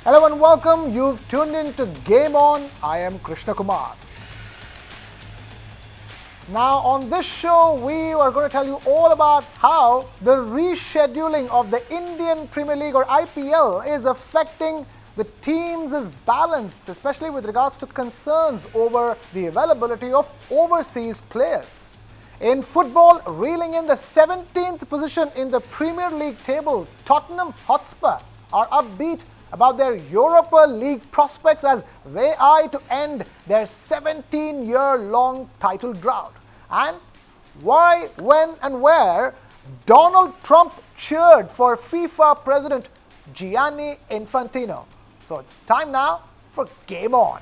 Hello and welcome. You've tuned in to Game On. I am Krishna Kumar. Now on this show, we are going to tell you all about how the rescheduling of the Indian Premier League or IPL is affecting the teams' balance, especially with regards to concerns over the availability of overseas players. In football, reeling in the 17th position in the Premier League table, Tottenham Hotspur are upbeat about their Europa League prospects as they eye to end their 17-year-long title drought. And why, when and where Donald Trump cheered for FIFA President Giani Infantino. So it's time now for Game On.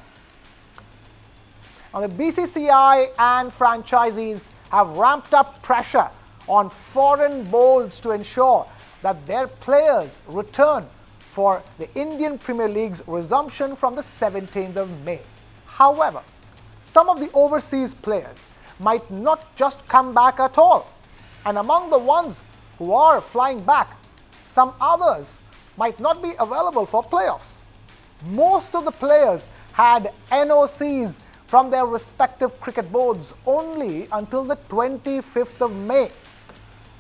Now the BCCI and franchisees have ramped up pressure on foreign boards to ensure that their players return for the Indian Premier League's resumption from the 17th of May. However, some of the overseas players might not just come back at all. And among the ones who are flying back, some others might not be available for playoffs. Most of the players had NOCs from their respective cricket boards only until the 25th of May.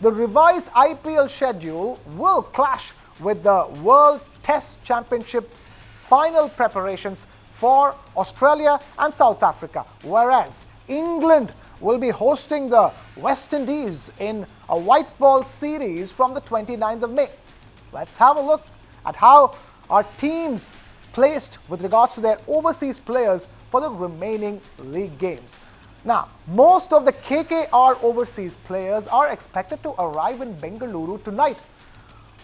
The revised IPL schedule will clash with the World Test Championships final preparations for Australia and South Africa, whereas England will be hosting the West Indies in a white ball series from the 29th of May. Let's have a look at how our teams placed with regards to their overseas players for the remaining league games. Now, most of the KKR overseas players are expected to arrive in Bengaluru tonight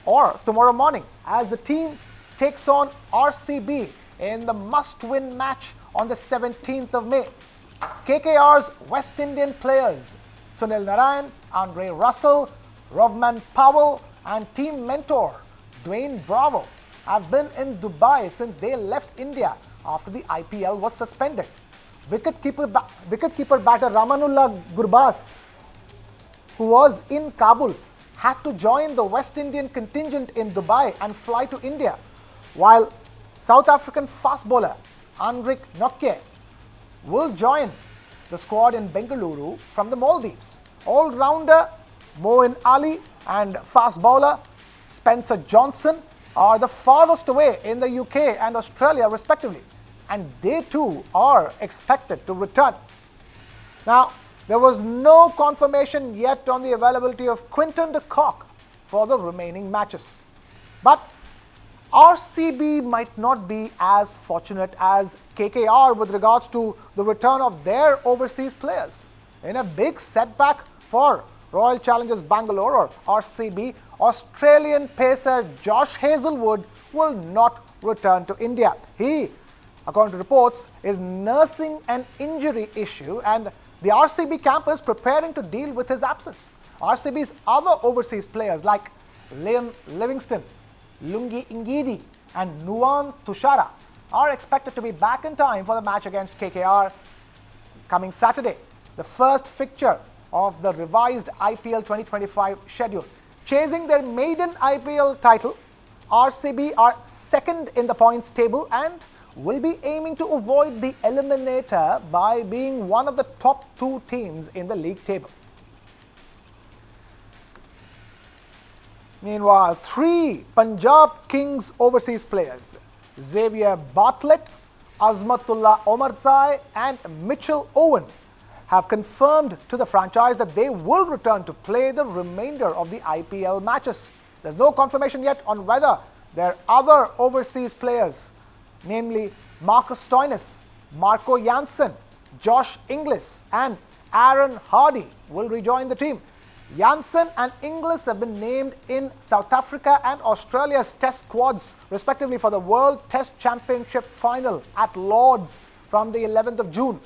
or tomorrow morning as the team takes on RCB in the must-win match on the 17th of May. KKR's West Indian players Sunil Narayan, Andre Russell, Rovman Powell and team mentor Dwayne Bravo have been in Dubai since they left India after the IPL was suspended. Wicketkeeper batter Ramanullah Gurbaz, who was in Kabul, had to join the West Indian contingent in Dubai and fly to India, while South African fast bowler Anrich Nokke will join the squad in Bengaluru from the Maldives. All-rounder Moeen Ali and fast bowler Spencer Johnson are the farthest away in the UK and Australia respectively, and they too are expected to return. Now, there was no confirmation yet on the availability of Quinton de Kock for the remaining matches. But RCB might not be as fortunate as KKR with regards to the return of their overseas players. In a big setback for Royal Challengers Bangalore or RCB, Australian pacer Josh Hazlewood will not return to India. He, according to reports, is nursing an injury issue and the RCB camp is preparing to deal with his absence. RCB's other overseas players like Liam Livingston, Lungi Ngidi and Nuwan Tushara are expected to be back in time for the match against KKR coming Saturday, the first fixture of the revised IPL 2025 schedule. Chasing their maiden IPL title, RCB are second in the points table and will be aiming to avoid the eliminator by being one of the top two teams in the league table. Meanwhile, three Punjab Kings overseas players, Xavier Bartlett, Azmatullah Omarzai and Mitchell Owen, have confirmed to the franchise that they will return to play the remainder of the IPL matches. There's no confirmation yet on whether their other overseas players, namely Marcus Stoinis, Marco Janssen, Josh Inglis and Aaron Hardy, will rejoin the team. Janssen and Inglis have been named in South Africa and Australia's test squads respectively for the World Test Championship final at Lord's from the 11th of June.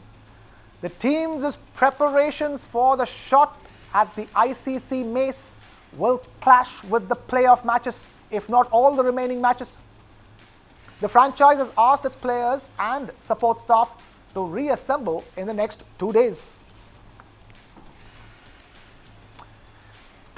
The team's preparations for the shot at the ICC Mace will clash with the playoff matches, if not all the remaining matches. The franchise has asked its players and support staff to reassemble in the next 2 days.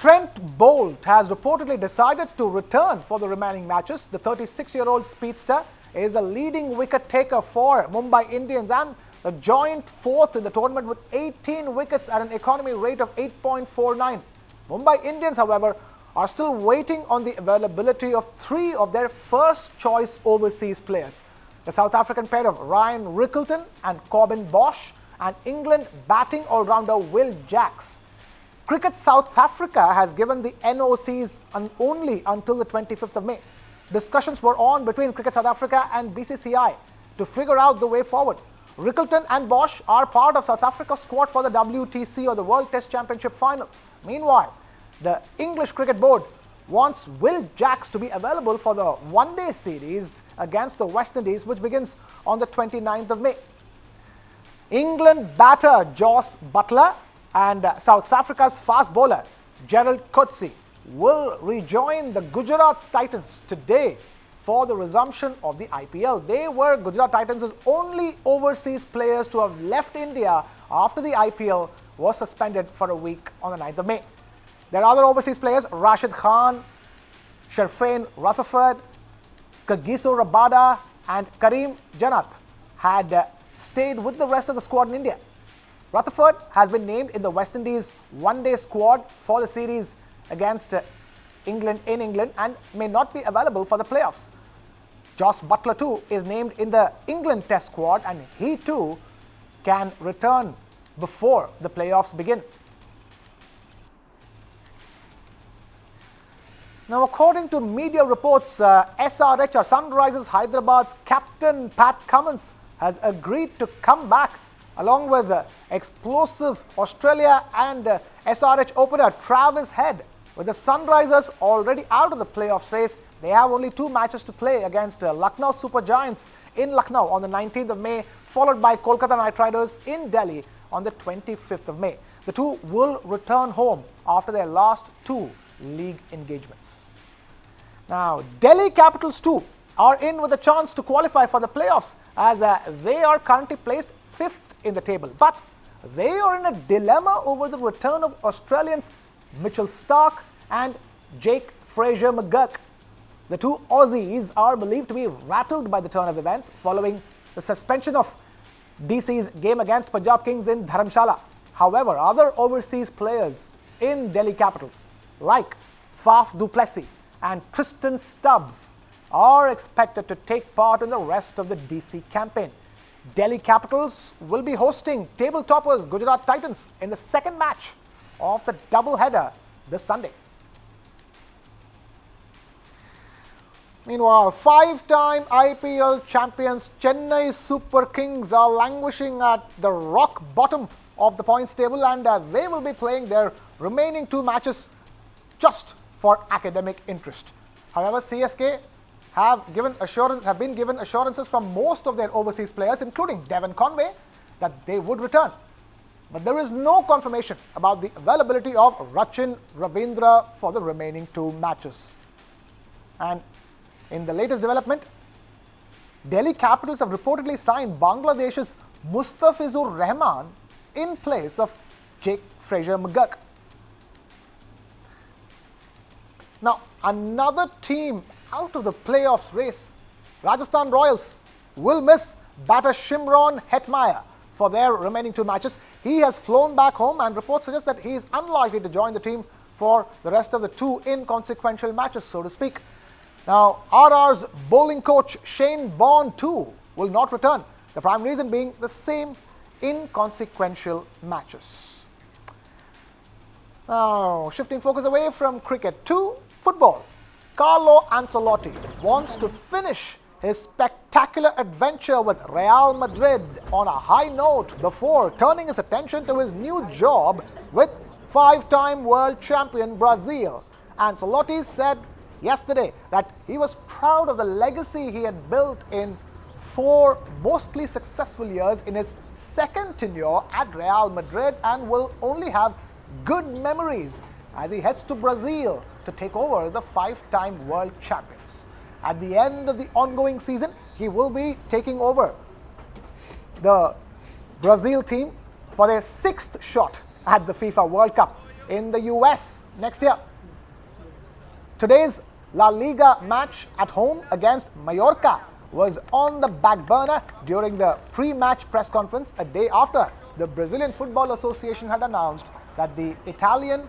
Trent Bolt has reportedly decided to return for the remaining matches. The 36-year-old speedster is the leading wicket taker for Mumbai Indians and the joint fourth in the tournament with 18 wickets at an economy rate of 8.49. Mumbai Indians, however, are still waiting on the availability of three of their first-choice overseas players. The South African pair of Ryan Rickleton and Corbin Bosch, and England batting all-rounder Will Jacks. Cricket South Africa has given the NOCs only until the 25th of May. Discussions were on between Cricket South Africa and BCCI to figure out the way forward. Rickleton and Bosch are part of South Africa's squad for the WTC or the World Test Championship final. Meanwhile, the English Cricket Board wants Will Jacks to be available for the one-day series against the West Indies, which begins on the 29th of May. England batter Jos Buttler and South Africa's fast bowler Gerald Coetzee will rejoin the Gujarat Titans today for the resumption of the IPL. They were Gujarat Titans' only overseas players to have left India after the IPL was suspended for a week on the 9th of May. There are other overseas players, Rashid Khan, Sherfain Rutherford, Kagiso Rabada and Karim Janat had stayed with the rest of the squad in India. Rutherford has been named in the West Indies one-day squad for the series against England in England and may not be available for the playoffs. Jos Buttler too is named in the England Test squad and he too can return before the playoffs begin. Now, according to media reports, SRH or Sunrisers Hyderabad's captain Pat Cummins has agreed to come back along with explosive Australia and SRH opener Travis Head. With the Sunrisers already out of the playoffs race, they have only two matches to play against Lucknow Super Giants in Lucknow on the 19th of May, followed by Kolkata Knight Riders in Delhi on the 25th of May. The two will return home after their last two league engagements. Now, Delhi Capitals too are in with a chance to qualify for the playoffs as they are currently placed 5th in the table. But they are in a dilemma over the return of Australians Mitchell Starc and Jake Fraser McGurk. The two Aussies are believed to be rattled by the turn of events following the suspension of DC's game against Punjab Kings in Dharamshala. However, other overseas players in Delhi Capitals like Faf du Plessis and Tristan Stubbs are expected to take part in the rest of the DC campaign. Delhi Capitals will be hosting table toppers Gujarat Titans in the second match of the doubleheader this Sunday. Meanwhile, five-time IPL champions Chennai Super Kings are languishing at the rock bottom of the points table and they will be playing their remaining two matches just for academic interest. However, CSK have been given assurances from most of their overseas players, including Devon Conway, that they would return. But there is no confirmation about the availability of Rachin Ravindra for the remaining two matches. And in the latest development, Delhi Capitals have reportedly signed Bangladesh's Mustafizur Rahman in place of Jake Fraser McGurk. Now, another team out of the playoffs race, Rajasthan Royals, will miss batter Shimron Hetmyer for their remaining two matches. He has flown back home and reports suggest that he is unlikely to join the team for the rest of the two inconsequential matches, so to speak. Now, RR's bowling coach Shane Bourne too will not return, the prime reason being the same inconsequential matches. Now, shifting focus away from cricket to football. Carlo Ancelotti wants to finish his spectacular adventure with Real Madrid on a high note before turning his attention to his new job with five-time world champion Brazil. Ancelotti said yesterday that he was proud of the legacy he had built in 4 mostly successful years in his second tenure at Real Madrid and will only have good memories as he heads to Brazil to take over the five-time world champions. At the end of the ongoing season, he will be taking over the Brazil team for their 6th shot at the FIFA World Cup. in the US next year. Today's La Liga match at home against Mallorca was on the back burner during the pre-match press conference a day after the Brazilian Football Association had announced that the Italian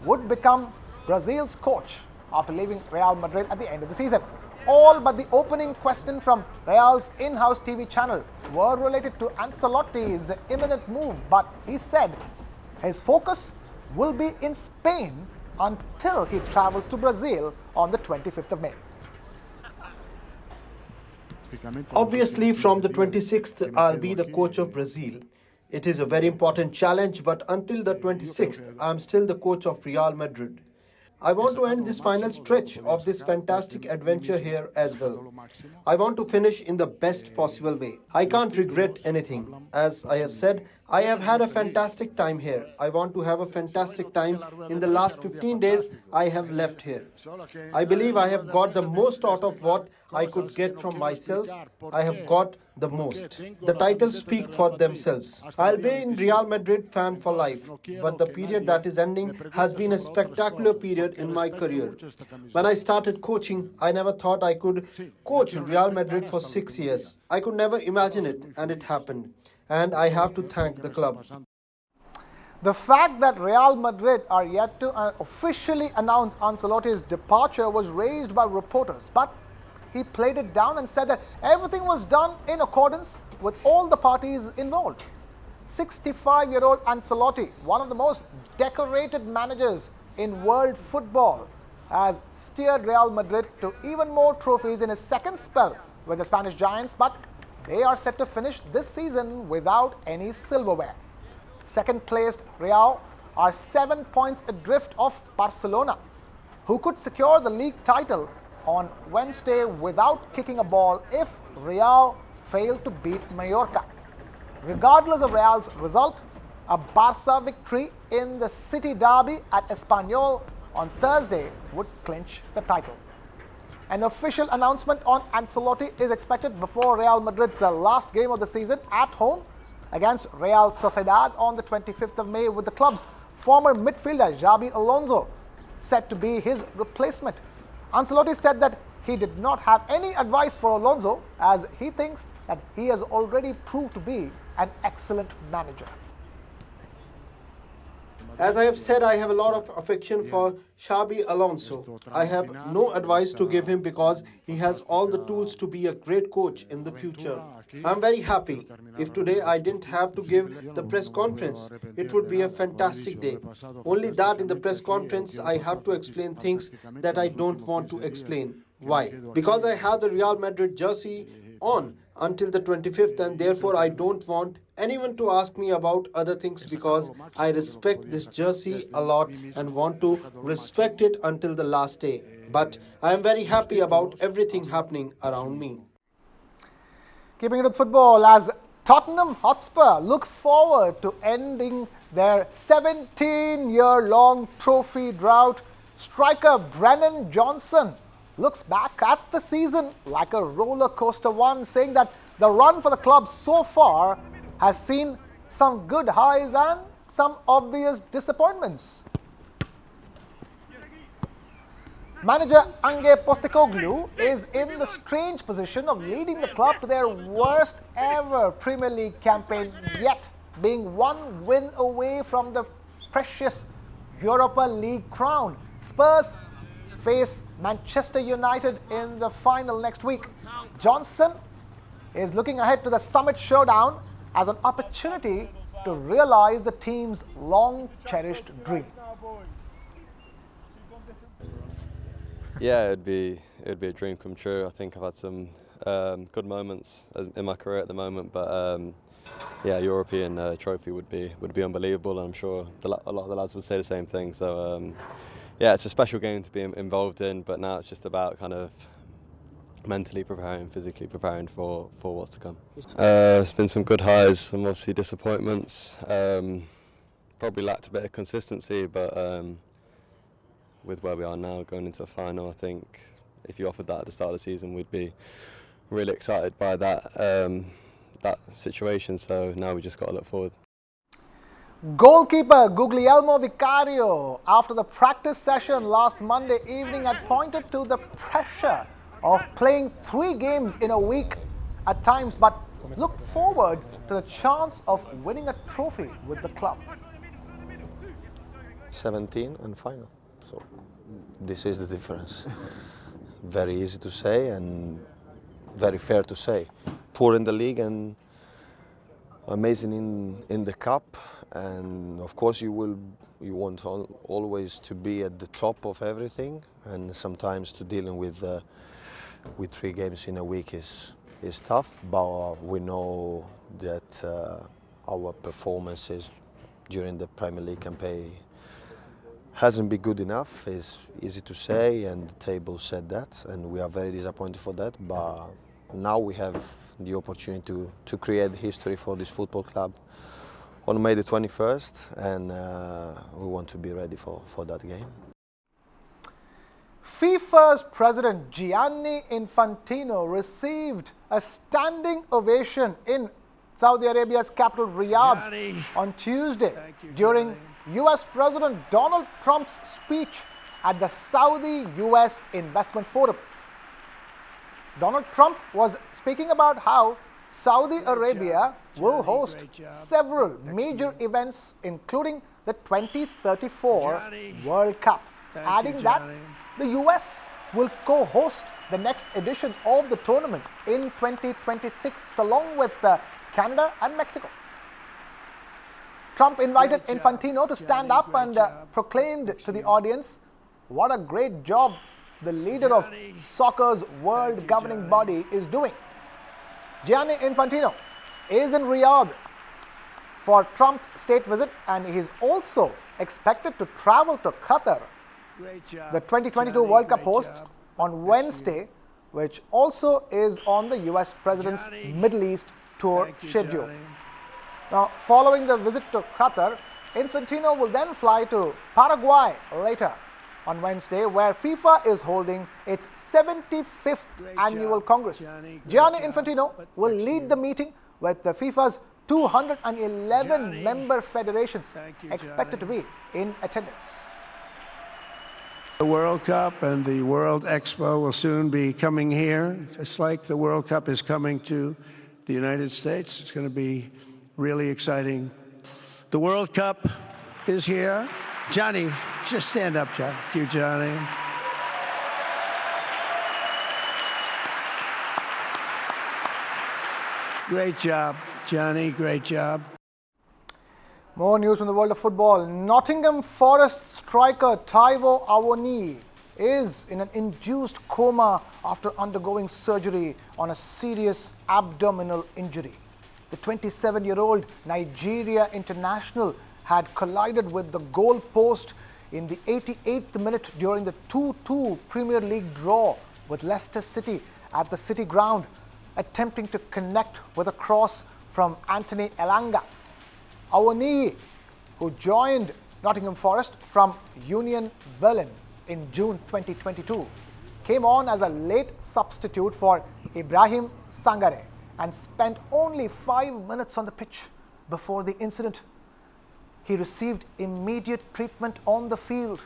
would become Brazil's coach after leaving Real Madrid at the end of the season. All but the opening question from Real's in-house TV channel were related to Ancelotti's imminent move, but he said his focus will be in Spain until he travels to Brazil on the 25th of May. Obviously, from the 26th, I'll be the coach of Brazil. It is a very important challenge, but until the 26th, I'm still the coach of Real Madrid. I want to end this final stretch of this fantastic adventure here as well. I want to finish in the best possible way. I can't regret anything. As I have said, I have had a fantastic time here. I want to have a fantastic time in the last 15 days I have left here. I believe I have got the most out of what I could get from myself. I have got the most. The titles speak for themselves. I'll be in Real Madrid fan for life, but the period that is ending has been a spectacular period in my career. When I started coaching, I never thought I could coach Real Madrid for 6 years. I could never imagine it, and it happened. And I have to thank the club. The fact that Real Madrid are yet to officially announce Ancelotti's departure was raised by reporters, but he played it down and said that everything was done in accordance with all the parties involved. 65-year-old Ancelotti, one of the most decorated managers in world football, has steered Real Madrid to even more trophies in his second spell with the Spanish Giants, but they are set to finish this season without any silverware. Second-placed Real are 7 points adrift of Barcelona, who could secure the league title on Wednesday without kicking a ball if Real failed to beat Mallorca. Regardless of Real's result, a Barca victory in the city derby at Espanyol on Thursday would clinch the title. An official announcement on Ancelotti is expected before Real Madrid's last game of the season at home against Real Sociedad on the 25th of May, with the club's former midfielder Xabi Alonso set to be his replacement. Ancelotti said that he did not have any advice for Alonso, as he thinks that he has already proved to be an excellent manager. As I have said, I have a lot of affection for Xabi Alonso. I have no advice to give him because he has all the tools to be a great coach in the future. I'm very happy. If today I didn't have to give the press conference, it would be a fantastic day. Only that in the press conference I have to explain things that I don't want to explain. Why? Because I have the Real Madrid jersey on until the 25th, and therefore I don't want anyone to ask me about other things because I respect this jersey a lot and want to respect it until the last day. But I am very happy about everything happening around me. Keeping it with football, as Tottenham Hotspur look forward to ending their 17-year-long trophy drought, striker Brennan Johnson looks back at the season like a roller coaster one, saying that the run for the club so far has seen some good highs and some obvious disappointments. Manager Ange Postecoglou is in the strange position of leading the club to their worst ever Premier League campaign yet, being one win away from the precious Europa League crown. Spurs face Manchester United in the final next week. Johnson is looking ahead to the Summit Showdown as an opportunity to realize the team's long-cherished dream. Yeah, it'd be a dream come true. I think I've had some good moments in my career at the moment, but yeah, European trophy would be unbelievable, and I'm sure a lot of the lads would say the same thing. So yeah, it's a special game to be involved in, but now it's just about kind of mentally preparing, physically preparing for what's to come. It's been some good highs, some obviously disappointments. Probably lacked a bit of consistency, but with where we are now going into a final, I think if you offered that at the start of the season, we'd be really excited by that situation. So now we just got to look forward. Goalkeeper Guglielmo Vicario, after the practice session last Monday evening, had pointed to the pressure of playing 3 games in a week at times, but looked forward to the chance of winning a trophy with the club. 17 and final. So this is the difference. Very easy to say and very fair to say. Poor in the league and amazing in the cup. And of course you want always to be at the top of everything, and sometimes to dealing with 3 games in a week is tough. But we know that our performances during the Premier League campaign hasn't been good enough. It's easy to say, and the table said that, and we are very disappointed for that. But now we have the opportunity to create history for this football club on May the 21st, and we want to be ready for that game. FIFA's president Giani Infantino received a standing ovation in Saudi Arabia's capital Riyadh on Tuesday during US President Donald Trump's speech at the Saudi-US Investment Forum. Donald Trump was speaking about how Saudi Arabia will host several major events, including the 2034 World Cup, adding that the US will co-host the next edition of the tournament in 2026 along with Canada and Mexico. Trump invited Infantino to stand up and proclaimed to the audience what a great job the leader of soccer's world governing body is doing. Gianni Infantino is in Riyadh for Trump's state visit, and he is also expected to travel to Qatar, the 2022 World Cup hosts, on Wednesday, which also is on the US President's Middle East tour schedule. Now, following the visit to Qatar, Infantino will then fly to Paraguay later on Wednesday, where FIFA is holding its 75th annual Congress. Gianni Infantino will lead the meeting with the FIFA's 211 member federations expected to be in attendance. The World Cup and the World Expo will soon be coming here, just like the World Cup is coming to the United States. It's going to be really exciting. The World Cup is here. Gianni, just stand up, John. Thank you, Gianni. Great job, Gianni. Great job. More news from the world of football. Nottingham Forest striker Taiwo Awani is in an induced coma after undergoing surgery on a serious abdominal injury. The 27-year-old Nigeria international had collided with the goal post in the 88th minute during the 2-2 Premier League draw with Leicester City at the City Ground, attempting to connect with a cross from Anthony Elanga. Awani, who joined Nottingham Forest from Union Berlin in June 2022, came on as a late substitute for Ibrahim Sangare and spent only 5 minutes on the pitch before the incident. He received immediate treatment on the field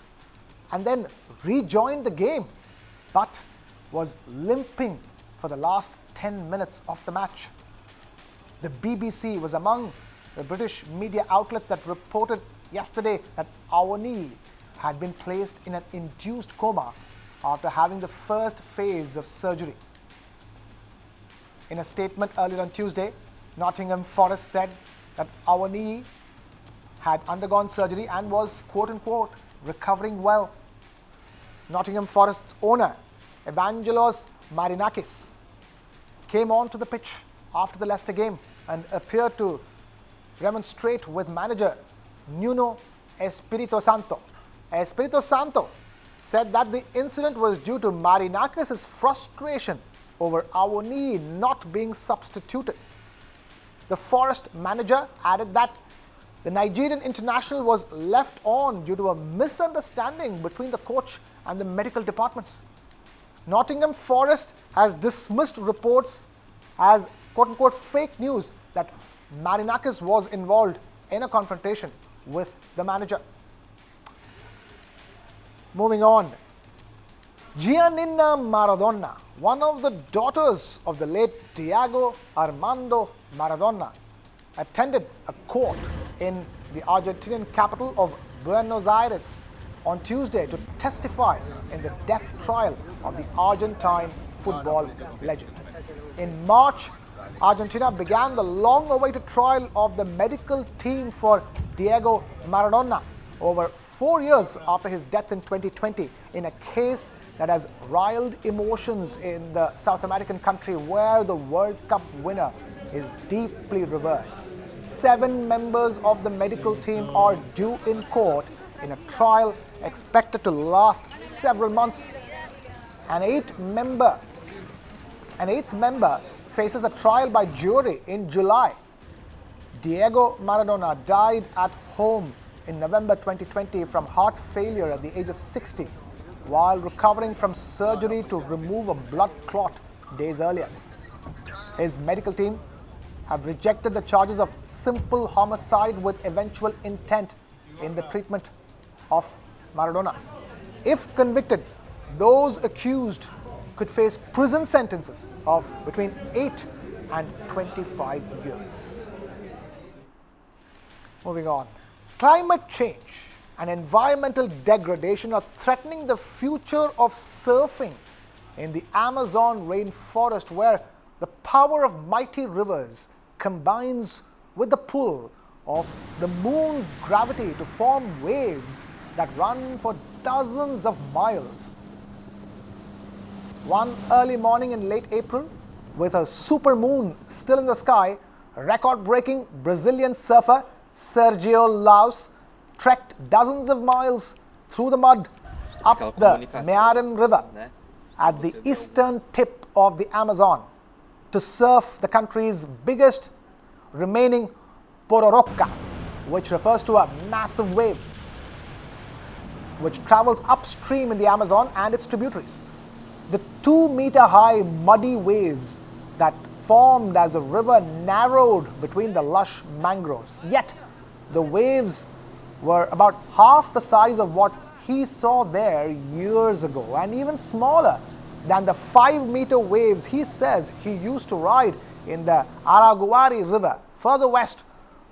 and then rejoined the game, but was limping for the last 10 minutes of the match. The BBC was among the British media outlets that reported yesterday that Awani had been placed in an induced coma after having the first phase of surgery. In a statement earlier on Tuesday, Nottingham Forest said that Awani had undergone surgery and was, quote-unquote, recovering well. Nottingham Forest's owner, Evangelos Marinakis, came onto the pitch after the Leicester game and appeared to remonstrate with manager Nuno Espirito Santo. Espirito Santo said that the incident was due to Marinakis' frustration over Awani not being substituted. The Forest manager added that the Nigerian international was left on due to a misunderstanding between the coach and the medical departments. Nottingham Forest has dismissed reports as quote-unquote fake news that Marinakis was involved in a confrontation with the manager. Moving on, Giani Maradona, one of the daughters of the late Diego Armando Maradona, attended a court in the Argentinian capital of Buenos Aires on Tuesday to testify in the death trial of the Argentine football legend. In March, Argentina began the long-awaited trial of the medical team for Diego Maradona over 4 years after his death in 2020 in a case that has riled emotions in the South American country where the World Cup winner is deeply revered. 7 members of the medical team are due in court in a trial expected to last several months. An eighth member faces a trial by jury in July. Diego Maradona died at home in November 2020 from heart failure at the age of 60 while recovering from surgery to remove a blood clot days earlier. His medical team have rejected the charges of simple homicide with eventual intent in the treatment of Maradona. If convicted, those accused could face prison sentences of between 8 and 25 years. Moving on. Climate change and environmental degradation are threatening the future of surfing in the Amazon rainforest, where the power of mighty rivers combines with the pull of the moon's gravity to form waves that run for dozens of miles. One early morning in late April, with a supermoon still in the sky, record-breaking Brazilian surfer Sergio Laus trekked dozens of miles through the mud up the Mearim River at the eastern tip of the Amazon to surf the country's biggest remaining pororoca, which refers to a massive wave which travels upstream in the Amazon and its tributaries. The 2-meter-high muddy waves that formed as the river narrowed between the lush mangroves. Yet, the waves were about half the size of what he saw there years ago, and even smaller than the 5-meter waves he says he used to ride in the Araguari River further west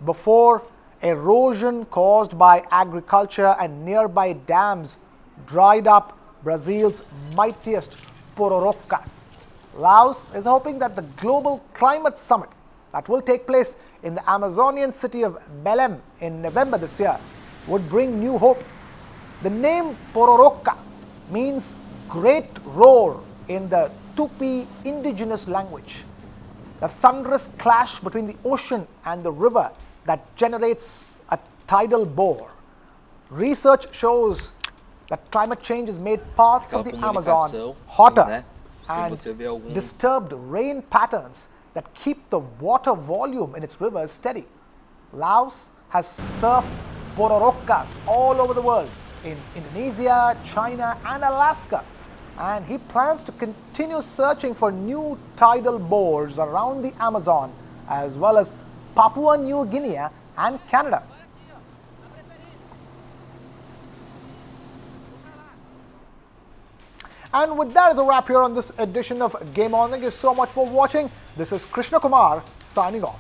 before erosion caused by agriculture and nearby dams dried up Brazil's mightiest pororocas. Laos is hoping that the Global Climate Summit that will take place in the Amazonian city of Belém in November this year would bring new hope. The name pororoca means great roar in the Tupi indigenous language, the thunderous clash between the ocean and the river that generates a tidal bore. Research shows that climate change has made parts of the Amazon hotter and disturbed rain patterns that keep the water volume in its rivers steady. Laos has surfed pororocas all over the world, in Indonesia, China, and Alaska, and he plans to continue searching for new tidal bores around the Amazon, as well as Papua New Guinea and Canada. And with that is a wrap here on this edition of Game On. Thank you so much for watching. This is Krishna Kumar signing off.